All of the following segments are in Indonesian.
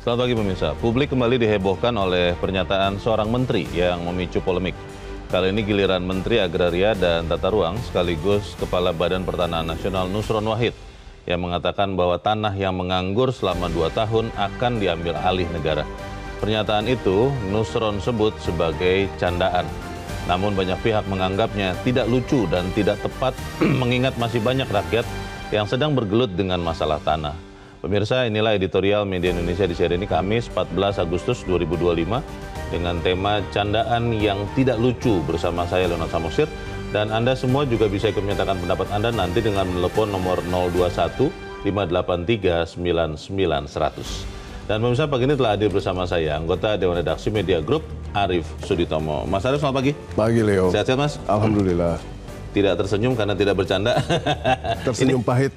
Selamat pagi pemirsa. Publik kembali dihebohkan oleh pernyataan seorang menteri yang memicu polemik. Kali ini giliran Menteri Agraria dan Tata Ruang sekaligus Kepala Badan Pertanahan Nasional Nusron Wahid yang mengatakan bahwa tanah yang menganggur selama 2 tahun akan diambil alih negara. Pernyataan itu Nusron sebut sebagai candaan. Namun banyak pihak menganggapnya tidak lucu dan tidak tepat mengingat masih banyak rakyat yang sedang bergelut dengan masalah tanah. Pemirsa, inilah editorial Media Indonesia di seri ini Kamis 14 Agustus 2025 dengan tema Candaan yang Tidak Lucu bersama saya Leonard Samosir. Dan Anda semua juga bisa ikut menyatakan pendapat Anda nanti dengan menelepon nomor 021 583 99 100. Dan pemirsa, pagi ini telah hadir bersama saya anggota Dewan Redaksi Media Group Arief Suditomo. Mas Arief, selamat pagi. Pagi Leo. Sehat-sehat Mas? Alhamdulillah. Tidak tersenyum karena tidak bercanda. Tersenyum pahit.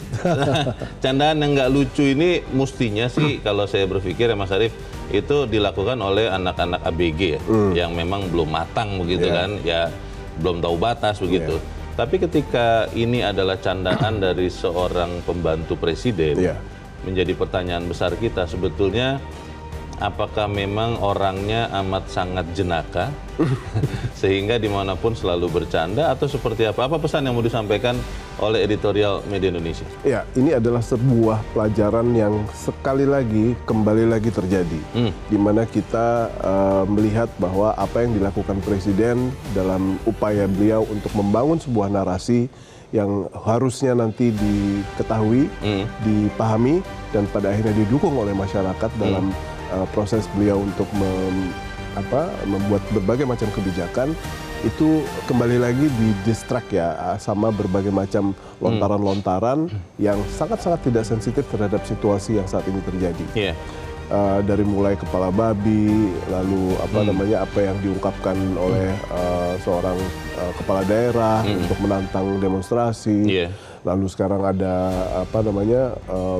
Candaan yang nggak lucu ini mestinya sih kalau saya berpikir ya Mas Arief, itu dilakukan oleh anak-anak ABG ya, yang memang belum matang begitu kan, ya belum tahu batas begitu. Tapi ketika ini adalah candaan dari seorang pembantu presiden, menjadi pertanyaan besar kita sebetulnya, apakah memang orangnya amat sangat jenaka sehingga dimanapun selalu bercanda atau seperti apa? Apa pesan yang mau disampaikan oleh editorial Media Indonesia? Ya, ini adalah sebuah pelajaran yang sekali lagi kembali lagi terjadi, di mana kita melihat bahwa apa yang dilakukan Presiden dalam upaya beliau untuk membangun sebuah narasi yang harusnya nanti diketahui, dipahami, dan pada akhirnya didukung oleh masyarakat dalam proses beliau untuk membuat berbagai macam kebijakan, itu kembali lagi didistract ya sama berbagai macam lontaran-lontaran yang sangat-sangat tidak sensitif terhadap situasi yang saat ini terjadi. Dari mulai kepala babi, lalu apa yang diungkapkan oleh seorang kepala daerah untuk menantang demonstrasi. Lalu sekarang ada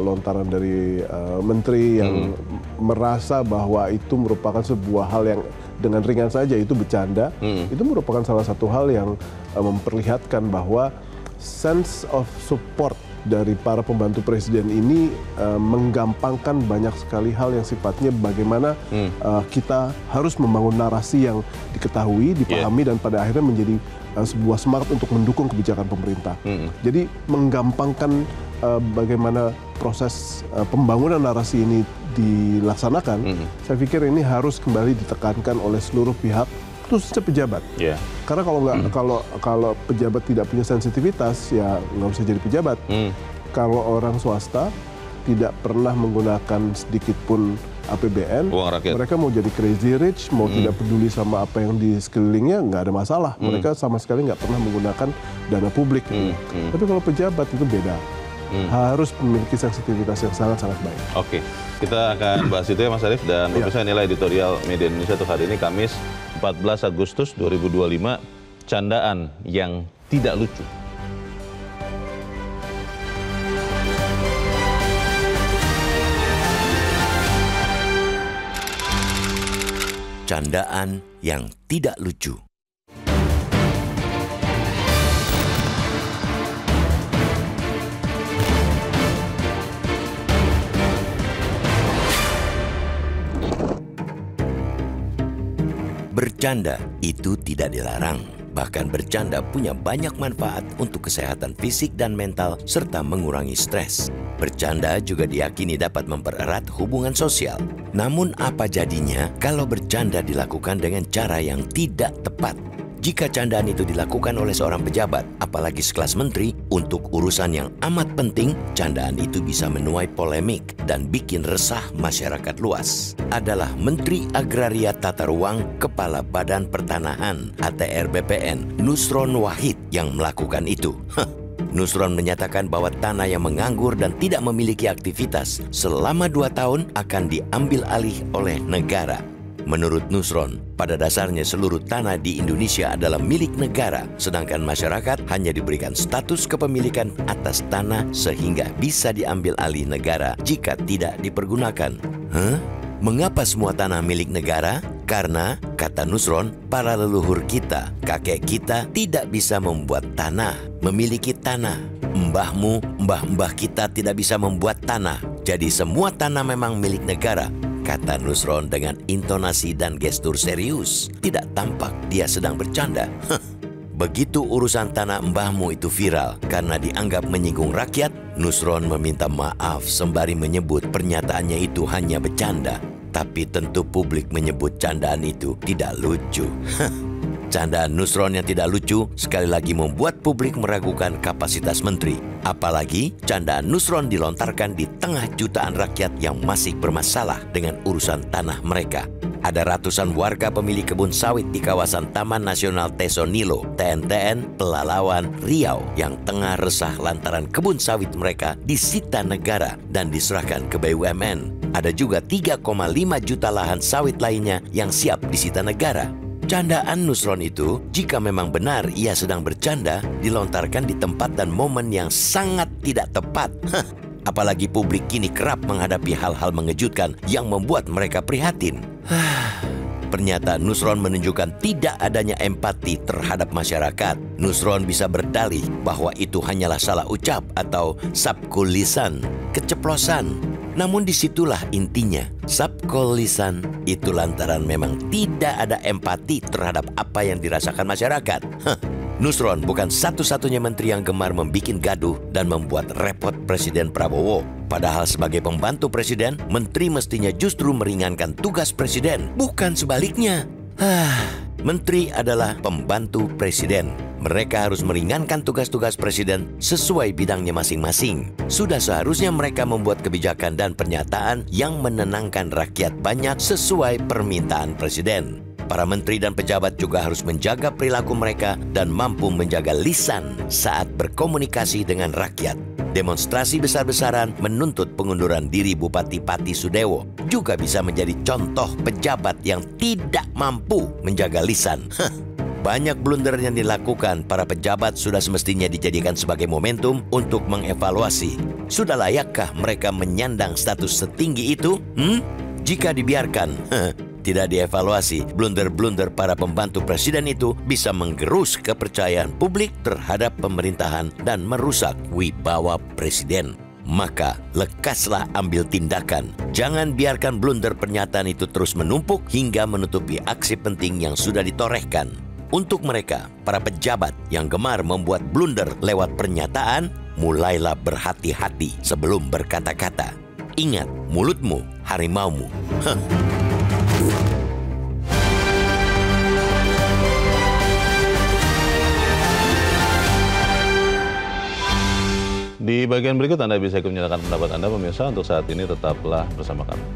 lontaran dari menteri yang merasa bahwa itu merupakan sebuah hal yang dengan ringan saja itu bercanda. Itu merupakan salah satu hal yang memperlihatkan bahwa sense of support dari para pembantu presiden ini menggampangkan banyak sekali hal yang sifatnya bagaimana kita harus membangun narasi yang diketahui, dipahami, dan pada akhirnya menjadi sebuah semangat untuk mendukung kebijakan pemerintah. Jadi menggampangkan bagaimana proses pembangunan narasi ini dilaksanakan, saya pikir ini harus kembali ditekankan oleh seluruh pihak, khususnya pejabat. Karena kalau pejabat tidak punya sensitivitas, ya nggak bisa jadi pejabat. Kalau orang swasta tidak pernah menggunakan sedikit pun APBN, mereka mau jadi crazy rich, mau tidak peduli sama apa yang di sekelilingnya, nggak ada masalah. Mereka sama sekali nggak pernah menggunakan dana publik. Tapi kalau pejabat itu beda. Harus memiliki sensitivitas yang sangat-sangat baik. Oke, kita akan bahas itu ya Mas Arief, dan pemirsa inilah editorial Media Indonesia untuk hari ini Kamis 14 Agustus 2025, Candaan yang Tidak Lucu. Candaan yang tidak lucu. Bercanda itu tidak dilarang. Bahkan bercanda punya banyak manfaat untuk kesehatan fisik dan mental serta mengurangi stres. Bercanda juga diyakini dapat mempererat hubungan sosial. Namun apa jadinya kalau bercanda dilakukan dengan cara yang tidak tepat? Jika candaan itu dilakukan oleh seorang pejabat, apalagi sekelas menteri, untuk urusan yang amat penting, candaan itu bisa menuai polemik dan bikin resah masyarakat luas. Adalah Menteri Agraria Tata Ruang Kepala Badan Pertanahan (ATR BPN) Nusron Wahid yang melakukan itu. Nusron menyatakan bahwa tanah yang menganggur dan tidak memiliki aktivitas selama 2 tahun akan diambil alih oleh negara. Menurut Nusron, pada dasarnya seluruh tanah di Indonesia adalah milik negara, sedangkan masyarakat hanya diberikan status kepemilikan atas tanah sehingga bisa diambil alih negara jika tidak dipergunakan. Mengapa semua tanah milik negara? Karena, kata Nusron, para leluhur kita, kakek kita tidak bisa membuat tanah, memiliki tanah. Mbah-mbah kita tidak bisa membuat tanah. Jadi semua tanah memang milik negara. kata Nusron dengan intonasi dan gestur serius. Tidak tampak dia sedang bercanda. Begitu urusan tanah mbahmu itu viral karena dianggap menyinggung rakyat, Nusron meminta maaf sembari menyebut pernyataannya itu hanya bercanda. Tapi tentu publik menyebut candaan itu tidak lucu. Candaan Nusron yang tidak lucu sekali lagi membuat publik meragukan kapasitas menteri. Apalagi candaan Nusron dilontarkan di tengah jutaan rakyat yang masih bermasalah dengan urusan tanah mereka. Ada ratusan warga pemilik kebun sawit di kawasan Taman Nasional Tesonilo, TNTN, Pelalawan, Riau yang tengah resah lantaran kebun sawit mereka disita negara dan diserahkan ke BUMN. Ada juga 3,5 juta lahan sawit lainnya yang siap disita negara. Candaan Nusron itu, jika memang benar ia sedang bercanda, dilontarkan di tempat dan momen yang sangat tidak tepat. Apalagi publik kini kerap menghadapi hal-hal mengejutkan yang membuat mereka prihatin. Pernyataan Nusron menunjukkan tidak adanya empati terhadap masyarakat. Nusron bisa berdalih bahwa itu hanyalah salah ucap atau sabkul lisan, keceplosan. Namun disitulah intinya, sabkul lisan itu lantaran memang tidak ada empati terhadap apa yang dirasakan masyarakat. Nusron bukan satu-satunya menteri yang gemar membikin gaduh dan membuat repot Presiden Prabowo. Padahal sebagai pembantu presiden, menteri mestinya justru meringankan tugas presiden, bukan sebaliknya. Menteri adalah pembantu presiden. Mereka harus meringankan tugas-tugas presiden sesuai bidangnya masing-masing. Sudah seharusnya mereka membuat kebijakan dan pernyataan yang menenangkan rakyat banyak sesuai permintaan presiden. Para menteri dan pejabat juga harus menjaga perilaku mereka dan mampu menjaga lisan saat berkomunikasi dengan rakyat. Demonstrasi besar-besaran menuntut pengunduran diri Bupati Pati Sudewo juga bisa menjadi contoh pejabat yang tidak mampu menjaga lisan. Banyak blunder yang dilakukan para pejabat sudah semestinya dijadikan sebagai momentum untuk mengevaluasi. Sudah layakkah mereka menyandang status setinggi itu? Jika dibiarkan, tidak dievaluasi, blunder-blunder para pembantu presiden itu bisa menggerus kepercayaan publik terhadap pemerintahan dan merusak wibawa presiden. Maka lekaslah ambil tindakan. Jangan biarkan blunder pernyataan itu terus menumpuk hingga menutupi aksi penting yang sudah ditorehkan. Untuk mereka, para pejabat yang gemar membuat blunder lewat pernyataan, mulailah berhati-hati sebelum berkata-kata. Ingat, mulutmu harimaumu. Di bagian berikut Anda bisa menyatakan pendapat Anda, pemirsa. Untuk saat ini tetaplah bersama kami.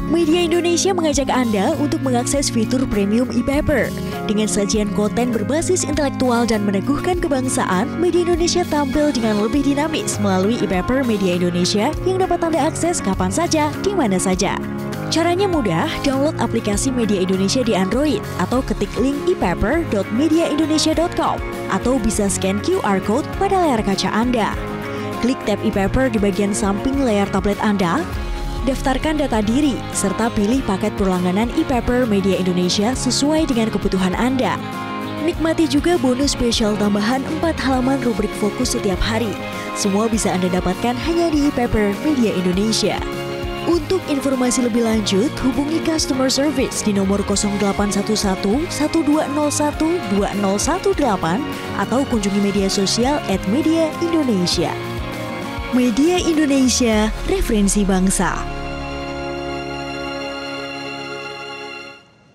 Media Indonesia mengajak Anda untuk mengakses fitur premium e-paper. Dengan sajian konten berbasis intelektual dan meneguhkan kebangsaan, Media Indonesia tampil dengan lebih dinamis melalui e-paper Media Indonesia yang dapat Anda akses kapan saja, di mana saja. Caranya mudah, download aplikasi Media Indonesia di Android atau ketik link e-paper.mediaindonesia.com atau bisa scan QR Code pada layar kaca Anda. Klik tab e-paper di bagian samping layar tablet Anda. Daftarkan data diri, serta pilih paket berlangganan e-paper Media Indonesia sesuai dengan kebutuhan Anda. Nikmati juga bonus spesial tambahan 4 halaman rubrik fokus setiap hari. Semua bisa Anda dapatkan hanya di e-paper Media Indonesia. Untuk informasi lebih lanjut, hubungi customer service di nomor 0811 1201 2018 atau kunjungi media sosial @mediaindonesia. Media Indonesia, referensi bangsa.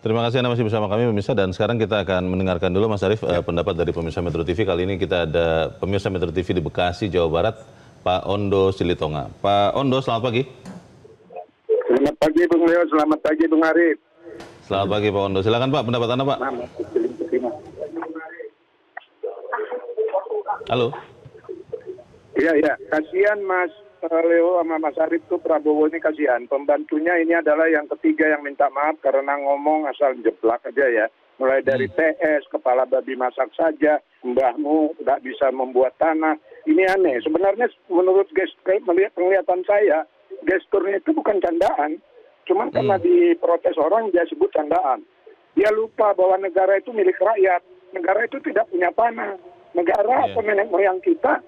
Terima kasih Anda masih bersama kami pemirsa, dan sekarang kita akan mendengarkan dulu Mas Arief pendapat dari pemirsa Metro TV. Kali ini kita ada pemirsa Metro TV di Bekasi, Jawa Barat, Pak Ondo Silitonga. Pak Ondo, selamat pagi. Selamat pagi Bung Leo, selamat pagi Bung Arief. Selamat pagi Pak Ondo, silakan Pak pendapat Anda Pak. Halo. Iya, kasihan Mas Leo sama Mas Arief tuh, Prabowo ini kasihan. Pembantunya ini adalah yang ketiga yang minta maaf karena ngomong asal jeblak aja ya. Mulai dari TS, kepala babi masak saja, mbahmu nggak bisa membuat tanah. Ini aneh. Sebenarnya menurut penglihatan saya, gesturnya itu bukan candaan. Cuman karena diprotes orang dia sebut candaan. Dia lupa bahwa negara itu milik rakyat. Negara itu tidak punya tanah. Negara atau nenek moyang kita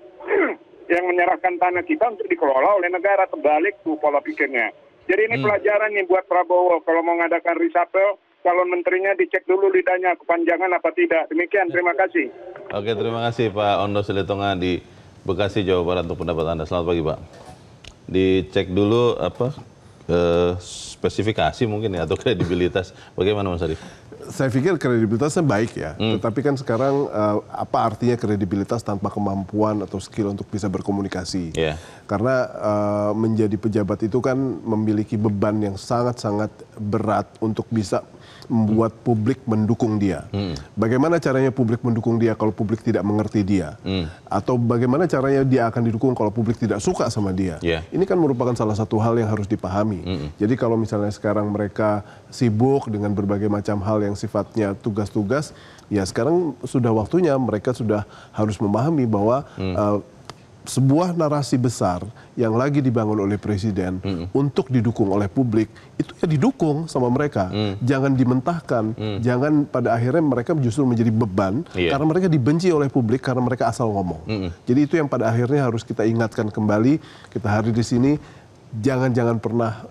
yang menyerahkan tanah kita untuk dikelola oleh negara. Terbalik tuh pola pikirnya. Jadi ini pelajaran nih buat Prabowo. Kalau mau mengadakan reshuffle, calon menterinya dicek dulu lidahnya kepanjangan apa tidak. Demikian, terima kasih. Oke, terima kasih Pak Ondo Silitonga di Bekasi, Jawa Barat untuk pendapat Anda. Selamat pagi Pak. Dicek dulu spesifikasi mungkin ya atau kredibilitas. Bagaimana Mas Arief? Saya pikir kredibilitasnya baik ya, tetapi kan sekarang apa artinya kredibilitas tanpa kemampuan atau skill untuk bisa berkomunikasi? Karena menjadi pejabat itu kan memiliki beban yang sangat-sangat berat untuk bisa membuat publik mendukung dia. Bagaimana caranya publik mendukung dia kalau publik tidak mengerti dia? Atau bagaimana caranya dia akan didukung kalau publik tidak suka sama dia? Ini kan merupakan salah satu hal yang harus dipahami. Jadi kalau misalnya sekarang mereka sibuk dengan berbagai macam hal yang sifatnya tugas-tugas, ya sekarang sudah waktunya mereka sudah harus memahami bahwa sebuah narasi besar yang lagi dibangun oleh presiden untuk didukung oleh publik, itu ya didukung sama mereka. Jangan dimentahkan, jangan pada akhirnya mereka justru menjadi beban karena mereka dibenci oleh publik karena mereka asal ngomong. Jadi itu yang pada akhirnya harus kita ingatkan kembali, kita hadir di sini, jangan pernah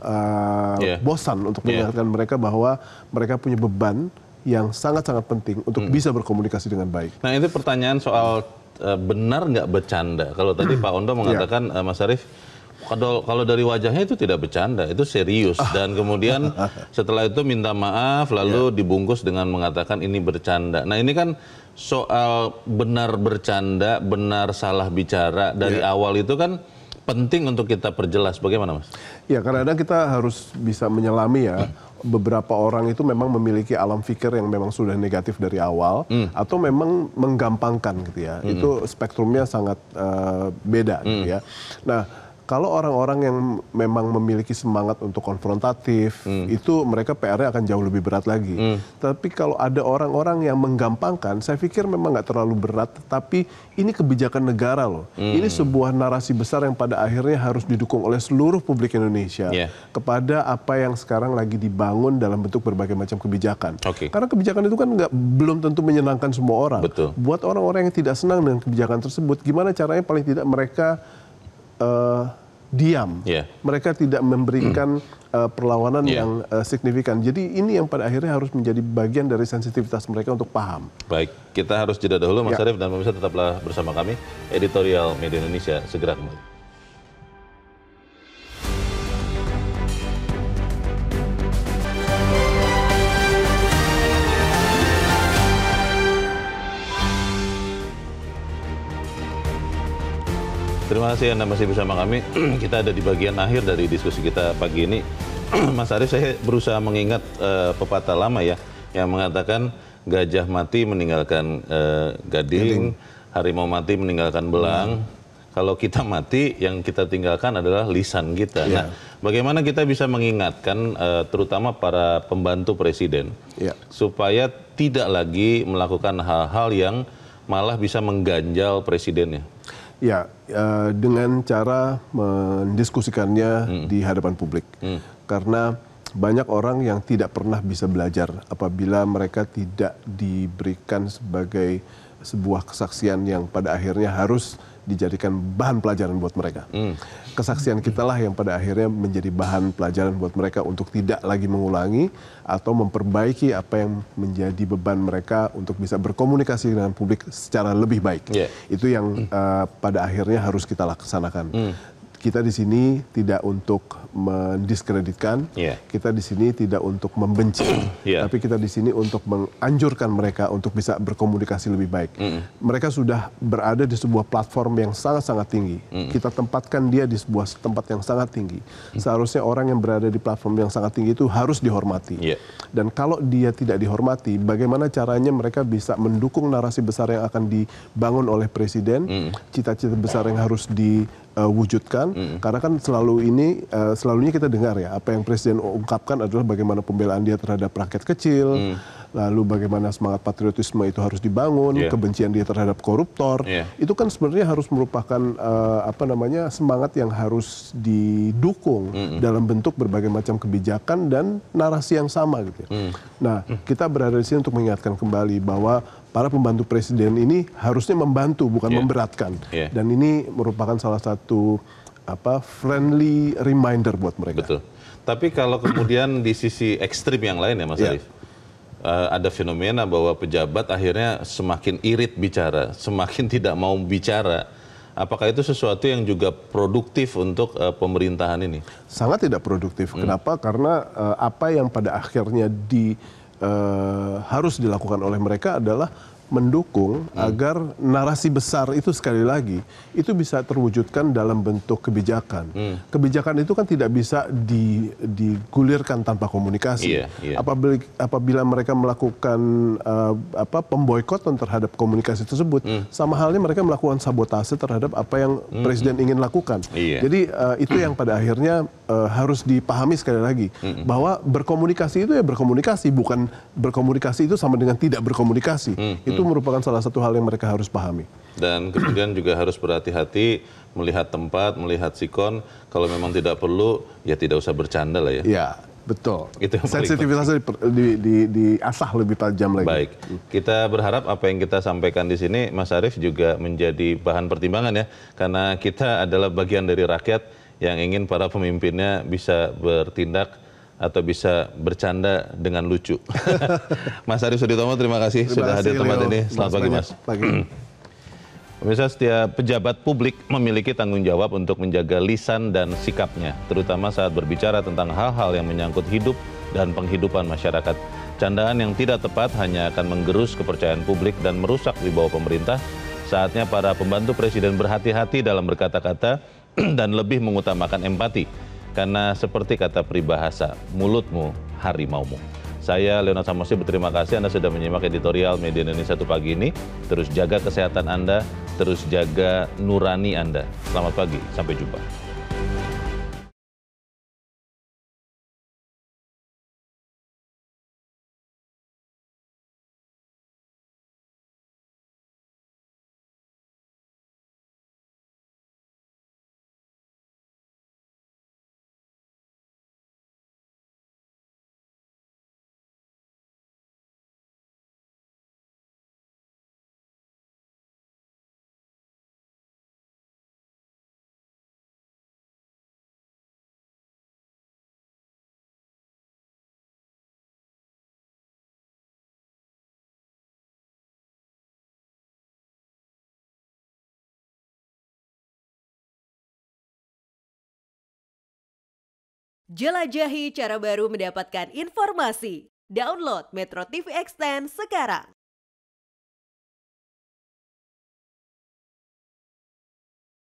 bosan untuk mengingatkan mereka bahwa mereka punya beban yang sangat-sangat penting untuk bisa berkomunikasi dengan baik. Nah, itu pertanyaan soal benar nggak bercanda? Kalau tadi Pak Ondo mengatakan, Mas Arief, kalau dari wajahnya itu tidak bercanda, itu serius. Dan kemudian setelah itu minta maaf, lalu dibungkus dengan mengatakan ini bercanda. Nah ini kan soal benar bercanda, benar salah bicara dari awal itu kan penting untuk kita perjelas. Bagaimana Mas? Ya, kadang-kadang kita harus bisa menyelami ya. Beberapa orang itu memang memiliki alam pikir yang memang sudah negatif dari awal atau memang menggampangkan gitu ya. Itu spektrumnya sangat beda gitu ya. Nah, kalau orang-orang yang memang memiliki semangat untuk konfrontatif, itu mereka PR-nya akan jauh lebih berat lagi. Tapi kalau ada orang-orang yang menggampangkan, saya pikir memang nggak terlalu berat, tapi ini kebijakan negara loh. Ini sebuah narasi besar yang pada akhirnya harus didukung oleh seluruh publik Indonesia kepada apa yang sekarang lagi dibangun dalam bentuk berbagai macam kebijakan. Karena kebijakan itu kan belum tentu menyenangkan semua orang. Buat orang-orang yang tidak senang dengan kebijakan tersebut, gimana caranya paling tidak mereka diam, mereka tidak memberikan perlawanan yang signifikan. Jadi ini yang pada akhirnya harus menjadi bagian dari sensitivitas mereka untuk paham. Baik, kita harus jeda dahulu Mas Arief dan pemirsa tetaplah bersama kami. Editorial Media Indonesia segera kembali. Terima kasih Anda masih bersama kami. Kita ada di bagian akhir dari diskusi kita pagi ini. Mas Arief, saya berusaha mengingat pepatah lama ya, yang mengatakan gajah mati meninggalkan gading, harimau mati meninggalkan belang. Kalau kita mati, yang kita tinggalkan adalah lisan kita. Nah, bagaimana kita bisa mengingatkan terutama para pembantu presiden supaya tidak lagi melakukan hal-hal yang malah bisa mengganjal presidennya? Ya, dengan cara mendiskusikannya di hadapan publik. Karena banyak orang yang tidak pernah bisa belajar apabila mereka tidak diberikan sebagai sebuah kesaksian yang pada akhirnya harus dijadikan bahan pelajaran buat mereka. Kesaksian kita lah yang pada akhirnya menjadi bahan pelajaran buat mereka untuk tidak lagi mengulangi atau memperbaiki apa yang menjadi beban mereka untuk bisa berkomunikasi dengan publik secara lebih baik. Itu yang pada akhirnya harus kita laksanakan. Kita di sini tidak untuk mendiskreditkan, kita di sini tidak untuk membenci, tapi kita di sini untuk menganjurkan mereka untuk bisa berkomunikasi lebih baik. Mereka sudah berada di sebuah platform yang sangat-sangat tinggi. Kita tempatkan dia di sebuah tempat yang sangat tinggi. Seharusnya orang yang berada di platform yang sangat tinggi itu harus dihormati. Dan kalau dia tidak dihormati, bagaimana caranya mereka bisa mendukung narasi besar yang akan dibangun oleh presiden, cita-cita besar yang harus diwujudkan, karena kan selalunya kita dengar ya, apa yang presiden ungkapkan adalah bagaimana pembelaan dia terhadap rakyat kecil, lalu bagaimana semangat patriotisme itu harus dibangun, kebencian dia terhadap koruptor, itu kan sebenarnya harus merupakan semangat yang harus didukung dalam bentuk berbagai macam kebijakan dan narasi yang sama gitu. Nah, kita berada di sini untuk mengingatkan kembali bahwa para pembantu presiden ini harusnya membantu bukan memberatkan, dan ini merupakan salah satu friendly reminder buat mereka. Betul. Tapi kalau kemudian di sisi ekstrim yang lain ya Mas Arief, ada fenomena bahwa pejabat akhirnya semakin irit bicara, semakin tidak mau bicara. Apakah itu sesuatu yang juga produktif untuk pemerintahan ini? Sangat tidak produktif. Kenapa? Karena apa yang pada akhirnya harus dilakukan oleh mereka adalah mendukung agar narasi besar itu sekali lagi itu bisa terwujudkan dalam bentuk kebijakan. Kebijakan itu kan tidak bisa digulirkan tanpa komunikasi. Apabila mereka melakukan pemboikotan terhadap komunikasi tersebut, sama halnya mereka melakukan sabotase terhadap apa yang presiden ingin lakukan. Jadi itu yang pada akhirnya harus dipahami sekali lagi bahwa berkomunikasi itu ya berkomunikasi, bukan berkomunikasi itu sama dengan tidak berkomunikasi. Itu merupakan salah satu hal yang mereka harus pahami. Dan kemudian juga harus berhati-hati melihat tempat, melihat sikon. Kalau memang tidak perlu, ya tidak usah bercanda lah ya. Ya, betul. Itu sensitivitasnya diasah lebih tajam lagi. Baik, kita berharap apa yang kita sampaikan di sini, Mas Arief, juga menjadi bahan pertimbangan ya. Karena kita adalah bagian dari rakyat yang ingin para pemimpinnya bisa bertindak atau bisa bercanda dengan lucu. Mas Arief Suditomo, terima kasih sudah hadir tempat ini. Selamat pagi, Mas. Pemirsa, setiap pejabat publik memiliki tanggung jawab untuk menjaga lisan dan sikapnya, terutama saat berbicara tentang hal-hal yang menyangkut hidup dan penghidupan masyarakat. Candaan yang tidak tepat hanya akan menggerus kepercayaan publik dan merusak wibawa pemerintah. Saatnya para pembantu presiden berhati-hati dalam berkata-kata dan lebih mengutamakan empati. Karena seperti kata peribahasa, mulutmu harimaumu. Saya Leonard Samosi berterima kasih Anda sudah menyimak editorial Media Indonesia 1 pagi ini. Terus jaga kesehatan Anda, terus jaga nurani Anda. Selamat pagi, sampai jumpa. Jelajahi cara baru mendapatkan informasi. Download Metro TV Extend sekarang.